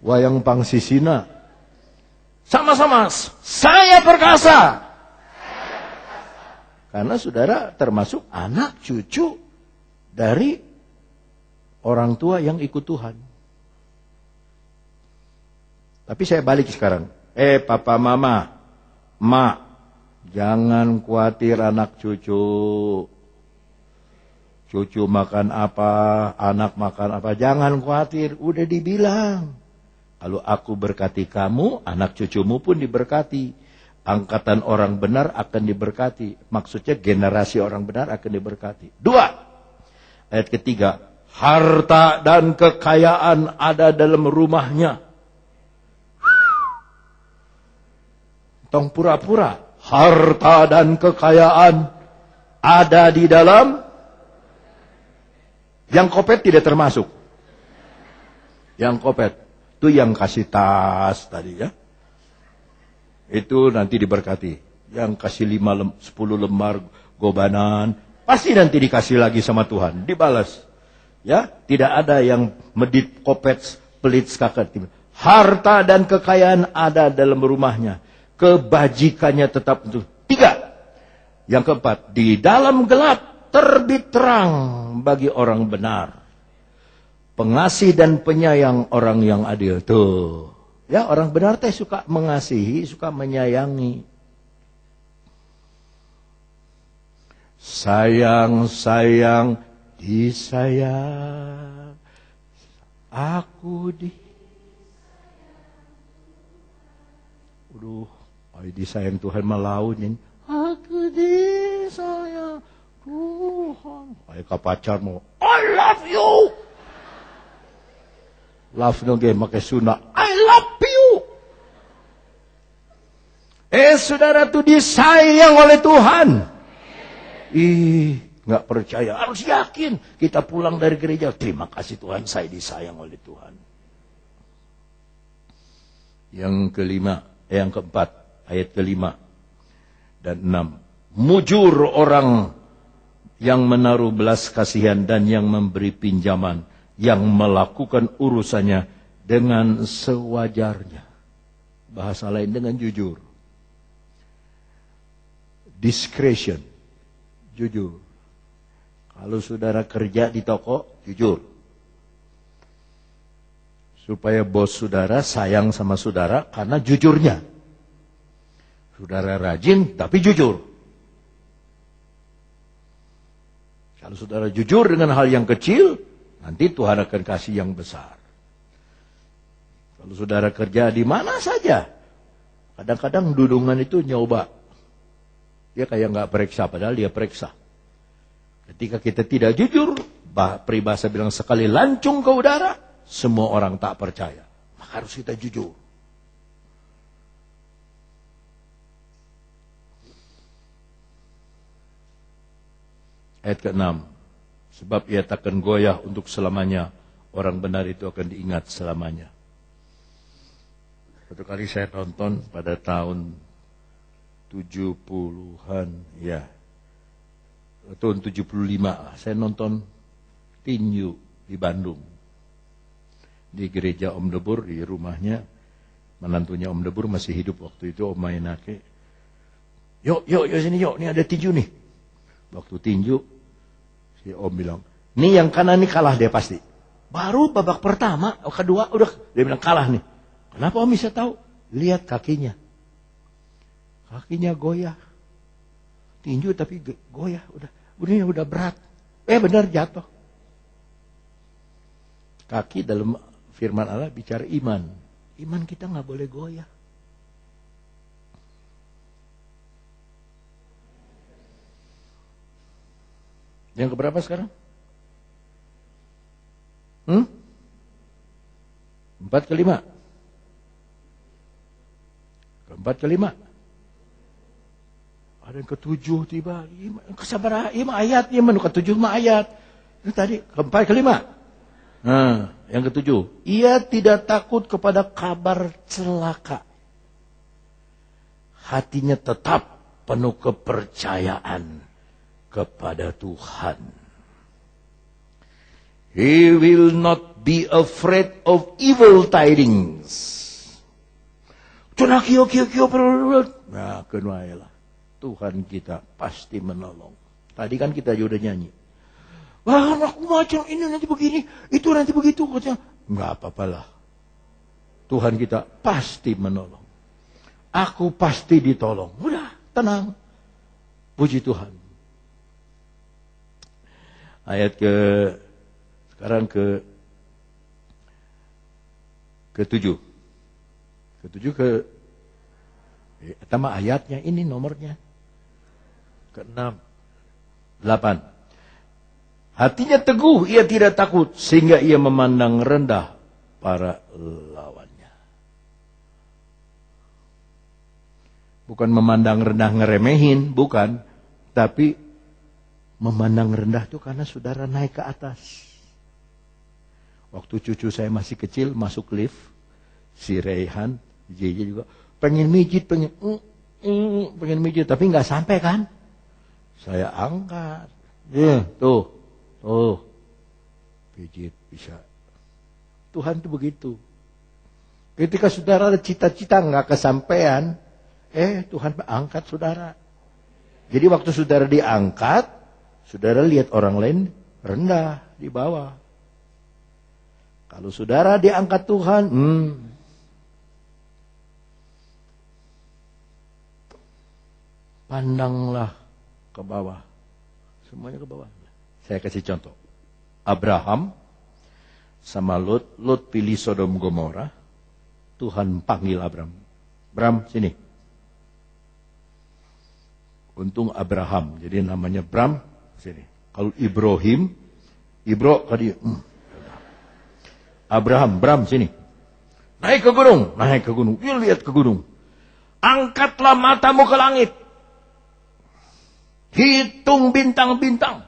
wayang pangsisina. Sama-sama, saya perkasa. Karena saudara termasuk anak cucu dari orang tua yang ikut Tuhan. Tapi saya balik sekarang. Papa mama, mak, jangan khawatir anak cucu. Cucu makan apa, anak makan apa, jangan khawatir. Udah dibilang. Kalau aku berkati kamu, anak cucumu pun diberkati. Angkatan orang benar akan diberkati. Maksudnya generasi orang benar akan diberkati. 2. Ayat ketiga. Harta dan kekayaan ada dalam rumahnya. Tong pura-pura. Harta dan kekayaan ada di dalam. Yang kopet tidak termasuk. Yang kopet. Itu yang kasih tas tadi ya. Itu nanti diberkati. Yang kasih 10 lembar gobanan. Pasti nanti dikasih lagi sama Tuhan. Dibalas. Ya, tidak ada yang medit, kopet, pelit, skakat. Harta dan kekayaan ada dalam rumahnya. Kebajikannya tetap itu. 3. Yang keempat. Di dalam gelap terbit terang bagi orang benar. Pengasih dan penyayang orang yang adil. Tuh. Ya, orang benar teh suka mengasihi, suka menyayangi. Sayang, disayang. Aku disayang Tuhan melaunin. Aku disayang Tuhan. Kayak pacar mau, I love you. Love no game pakai Sunda. I love you. Saudara tuh disayang oleh Tuhan. Nggak percaya. Harus yakin. Kita pulang dari gereja. Terima kasih Tuhan, saya disayang oleh Tuhan. Yang keempat. Ayat 5 dan 6. Mujur orang yang menaruh belas kasihan dan yang memberi pinjaman. Yang melakukan urusannya dengan sewajarnya. Bahasa lain dengan jujur. Discretion. Jujur. Kalau saudara kerja di toko, jujur. Supaya bos saudara sayang sama saudara karena jujurnya. Saudara rajin tapi jujur. Kalau saudara jujur dengan hal yang kecil, nanti Tuhan akan kasih yang besar. Kalau saudara kerja di mana saja, kadang-kadang dudungan itu nyoba. Dia kayak nggak periksa, padahal dia periksa. Ketika kita tidak jujur, peribahasa bilang sekali lancung ke udara, semua orang tak percaya. Maka harus kita jujur. Ayat ke-6. Sebab ia takkan goyah untuk selamanya. Orang benar itu akan diingat selamanya. Satu kali saya nonton pada tahun 70-an. Ya. Tahun 75. Saya nonton tinju di Bandung. Di gereja Om Debur, di rumahnya. Menantunya Om Debur masih hidup waktu itu, Om Mainake. Yuk sini yuk. Ini ada tinju nih. Waktu tinju. Si Om bilang, nih yang kanan nih kalah dia pasti. Baru babak pertama, kedua udah dia bilang kalah nih. Kenapa Om bisa tahu? Lihat kakinya. Kakinya goyah. Tinju tapi goyah, udah berat. Benar jatuh. Kaki dalam firman Allah bicara iman. Iman kita nggak boleh goyah. Yang keberapa sekarang? 4 ke 5. Keempat ke 5. Ada yang ke-7 tiba. Kesabaran, 5 ayat. Yang ke-7 mah ayat. Ini tadi keempat ke 5. Nah, yang ke-7. Ia tidak takut kepada kabar celaka. Hatinya tetap penuh kepercayaan kepada Tuhan. He will not be afraid of evil tidings. Nah, kenuailah. Tuhan kita pasti menolong. Tadi kan kita juga udah nyanyi. Wah, aku macam ini nanti begini, itu nanti begitu. Enggak apa-apalah. Tuhan kita pasti menolong. Aku pasti ditolong. Udah, tenang. Puji Tuhan. Ayat sekarang ke-7. Pertama ayatnya ini nomornya. Ke-6. 8. Hatinya teguh, ia tidak takut, sehingga ia memandang rendah para lawannya. Bukan memandang rendah ngeremehin, bukan. Tapi memandang rendah itu karena saudara naik ke atas. Waktu cucu saya masih kecil, masuk lift, si Rayhan, JJ juga, pengen mijit, pengen mijit, tapi nggak sampai kan? Saya angkat, tuh, pijit bisa. Tuhan itu begitu. Ketika saudara ada cita-cita nggak kesampaian, Tuhan angkat saudara. Jadi waktu saudara diangkat, saudara lihat orang lain rendah di bawah. Kalau saudara diangkat Tuhan, pandanglah ke bawah. Semuanya ke bawah. Saya kasih contoh. Abraham sama Lot. Lot pilih Sodom Gomora. Tuhan panggil Abraham. Abraham, sini. Untung Abraham. Jadi namanya Abraham, sini. Kalau Ibrahim, tadi. Abraham, sini. Naik ke gunung. Yuk lihat ke gunung. Angkatlah matamu ke langit. Hitung bintang-bintang.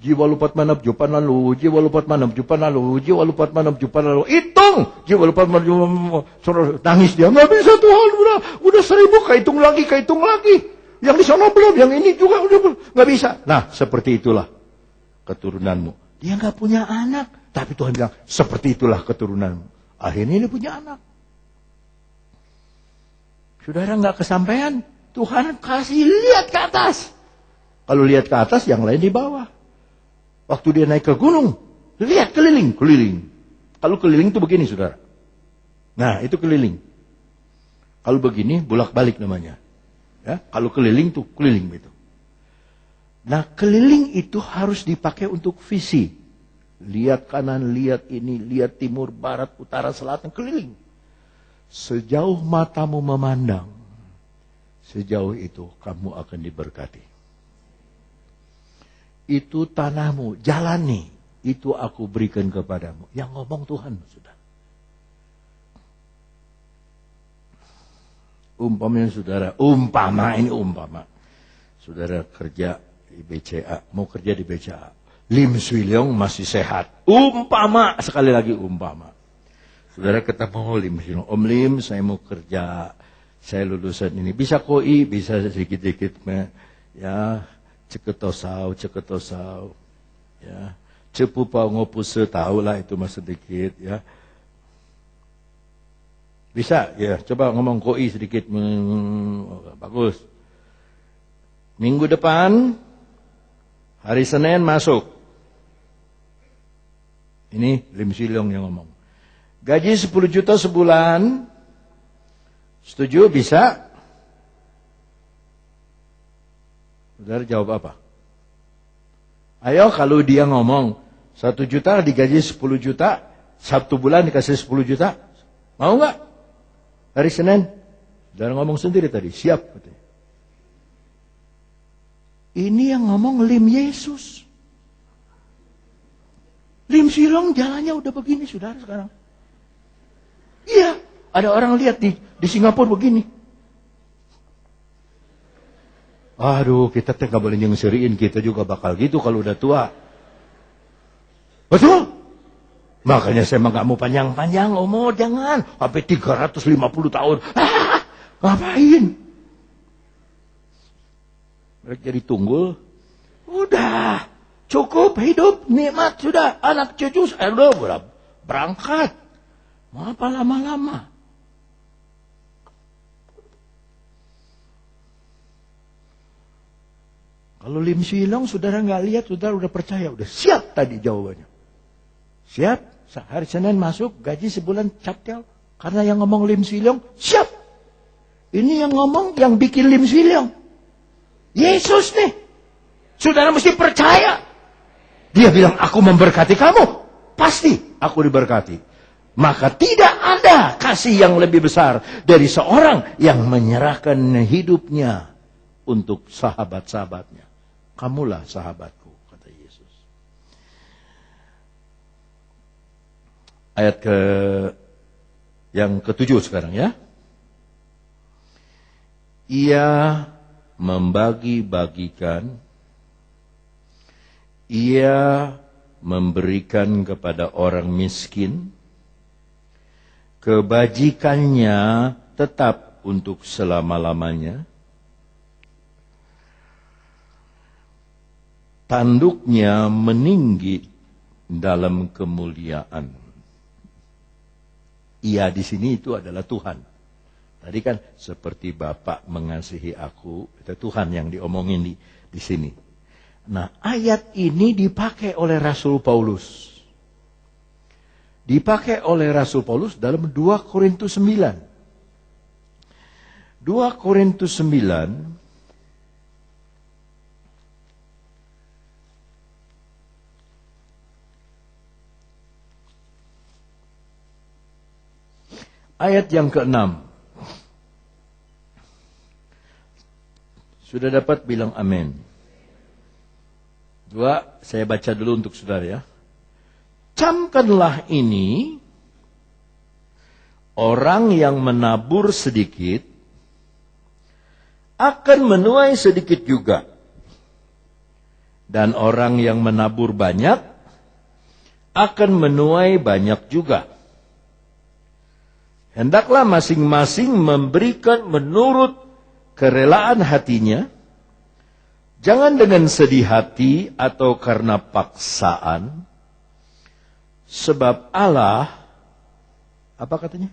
Jiwa lupat manap jupan lalu. Jiwa lupat manap jupan lalu. Jiwa lupat manap jupan lalu. Hitung. Jiwa lupat manap jupan lalu. Nangis dia. Nggak bisa Tuhan. Udah 1000. Kehitung lagi. Yang di sana belum. Yang ini juga udah belum. Nggak bisa. Nah, seperti itulah keturunanmu. Dia nggak punya anak. Tapi Tuhan bilang, seperti itulah keturunanmu. Akhirnya dia punya anak. Saudara nggak kesampaian. Tuhan kasih lihat ke atas. Kalau lihat ke atas, yang lain di bawah. Waktu dia naik ke gunung, lihat keliling. Kalau keliling itu begini, saudara. Nah, itu keliling. Kalau begini, bolak-balik namanya. Ya, kalau keliling itu keliling gitu. Nah, keliling itu harus dipakai untuk visi. Lihat kanan, lihat ini, lihat timur, barat, utara, selatan, keliling. Sejauh matamu memandang, sejauh itu kamu akan diberkati. Itu tanahmu, jalani. Itu aku berikan kepadamu. Yang ngomong Tuhan, sudah. Umpamanya saudara, umpama. Saudara kerja di BCA, mau kerja di BCA. Lim Swee Leong masih sehat. Umpama, sekali lagi umpama. Saudara ketemu Lim Swee Leong. Om Lim, saya mau kerja. Saya lulusan ini. Bisa koi, bisa sedikit-sedikit. Ya, ceketosau. Ya, cepu pau ngopuse, tahulah itu mas sedikit. Ya, bisa, ya. Coba ngomong koi sedikit. Bagus. Minggu depan, hari Senin masuk. Ini Lim Swee Leong yang ngomong. Gaji 10 juta sebulan. Setuju? Bisa? Saudara jawab apa? Ayo, kalau dia ngomong 1 juta digaji 10 juta, 1 bulan dikasih 10 juta. Mau nggak? Hari Senin. Saudara ngomong sendiri tadi. Siap. Ini yang ngomong Lim Yesus. Lim Swee Leong jalannya udah begini, saudara sekarang. Iya, ada orang lihat di Singapura begini. Aduh, kita nggak boleh nyengseriin, kita juga bakal gitu kalau udah tua. Betul? Makanya saya nggak mau panjang-panjang, umur jangan. Sampai 350 tahun. Ngapain? Mereka jadi tunggul. Udah. Cukup hidup, nikmat sudah. Anak cucu, udah berangkat. Mau apa lama-lama? Kalau Lim Silong, saudara nggak lihat, saudara udah percaya. Udah siap tadi jawabannya. Siap, hari Senin masuk, gaji sebulan captel. Karena yang ngomong Lim Silong, siap. Ini yang ngomong, yang bikin Lim Silong. Yesus nih. Saudara mesti percaya. Dia bilang, aku memberkati kamu. Pasti aku diberkati. Maka tidak ada kasih yang lebih besar dari seorang yang menyerahkan hidupnya untuk sahabat-sahabatnya. Kamulah sahabatku, kata Yesus. Ayat yang ke-7 sekarang ya. Ia membagi-bagikan, ia memberikan kepada orang miskin, kebajikannya tetap untuk selama-lamanya, tanduknya meninggi dalam kemuliaan. Ia di sini itu adalah Tuhan. Tadi kan seperti Bapa mengasihi aku, itu Tuhan yang diomongin di sini. Nah, ayat ini dipakai oleh Rasul Paulus. Dipakai oleh Rasul Paulus dalam 2 Korintus 9. 2 Korintus 9 ayat yang ke-6. Sudah dapat bilang amin. 2, saya baca dulu untuk saudara ya. Camkanlah ini, orang yang menabur sedikit akan menuai sedikit juga. Dan orang yang menabur banyak akan menuai banyak juga. Hendaklah masing-masing memberikan menurut kerelaan hatinya, jangan dengan sedih hati atau karena paksaan, sebab Allah, apa katanya?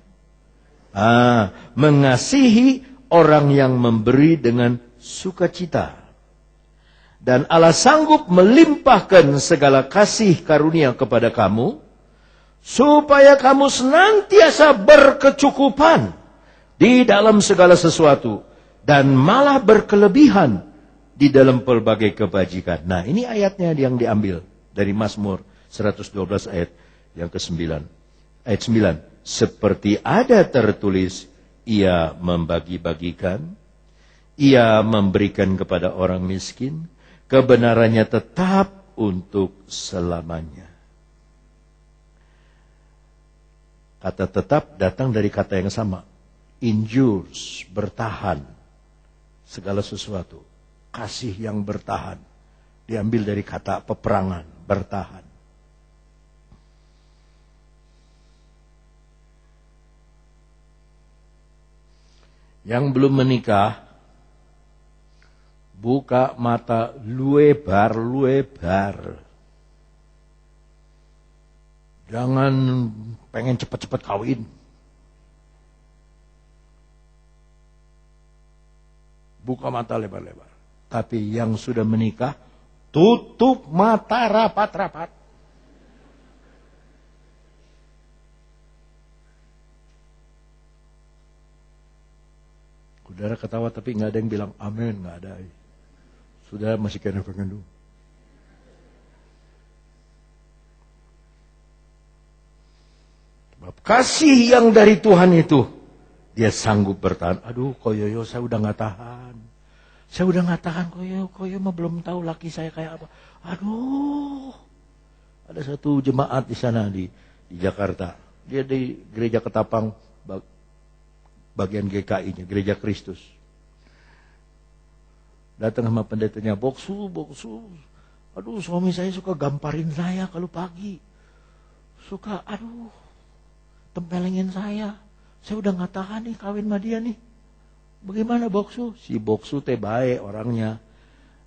Mengasihi orang yang memberi dengan sukacita. Dan Allah sanggup melimpahkan segala kasih karunia kepada kamu, supaya kamu senantiasa berkecukupan di dalam segala sesuatu, dan malah berkelebihan di dalam pelbagai kebajikan. Nah, ini ayatnya yang diambil dari Mazmur 112 ayat yang ke-9. Ayat 9. Seperti ada tertulis, ia membagi-bagikan, ia memberikan kepada orang miskin, kebenarannya tetap untuk selamanya. Kata tetap datang dari kata yang sama. Endures, bertahan. Segala sesuatu. Kasih yang bertahan. Diambil dari kata peperangan, bertahan. Yang belum menikah, buka mata luebar. Jangan pengen cepat-cepat kawin. Buka mata lebar-lebar. Tapi yang sudah menikah, tutup mata rapat-rapat. Saudara ketawa tapi nggak ada yang bilang amin, nggak ada. Saudara masih kena pengendung. Kasih yang dari Tuhan itu, dia sanggup bertahan. Aduh, koyoyo saya udah nggak tahan. Saya udah nggak tahan, koyo mah belum tahu laki saya kayak apa. Aduh, ada satu jemaat di sana di Jakarta. Dia di gereja Ketapang, bagian GKI-nya, Gereja Kristus. Datang sama pendetanya, boksu. Aduh, suami saya suka gamparin saya kalau pagi. Suka, tempelengin saya. Saya udah gak tahan nih kawin sama dia nih. Bagaimana boksu? Si boksu teh baik orangnya.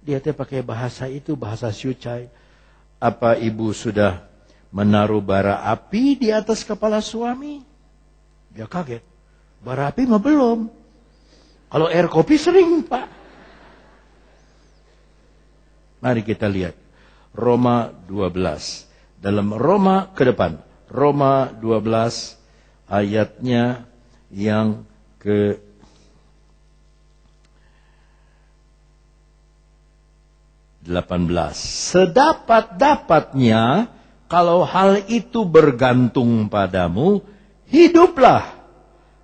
Dia teh pakai bahasa itu, bahasa syucai. Apa ibu sudah menaruh bara api di atas kepala suami? Dia kaget. Bara api mah belum. Kalau air kopi sering, Pak. Mari kita lihat. Roma 12. Dalam Roma ke depan. Roma 12 ayatnya yang ke 18. Sedapat-dapatnya, kalau hal itu bergantung padamu, hiduplah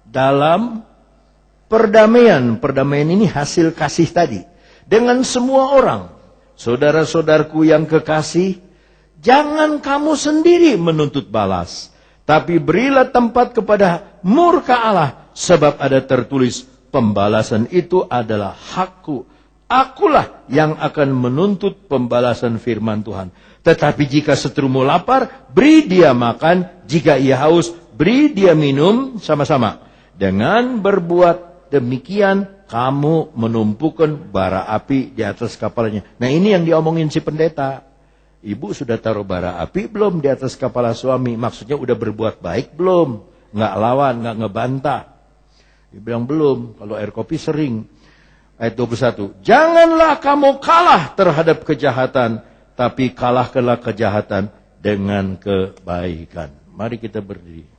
dalam perdamaian. Perdamaian ini hasil kasih tadi. Dengan semua orang. Saudara-saudaraku yang kekasih, jangan kamu sendiri menuntut balas. Tapi berilah tempat kepada murka Allah. Sebab ada tertulis, pembalasan itu adalah hakku. Akulah yang akan menuntut pembalasan firman Tuhan. Tetapi jika seterumu lapar, beri dia makan. Jika ia haus, beri dia minum sama-sama. Dengan berbuat demikian, kamu menumpukan bara api di atas kepalanya. Nah, ini yang diomongin si pendeta. Ibu sudah taruh bara api belum di atas kepala suami? Maksudnya udah berbuat baik belum? Nggak lawan, nggak ngebantah. Dia bilang belum. Kalau air kopi sering. Ayat 21. Janganlah kamu kalah terhadap kejahatan, tapi kalahkanlah kejahatan dengan kebaikan. Mari kita berdiri.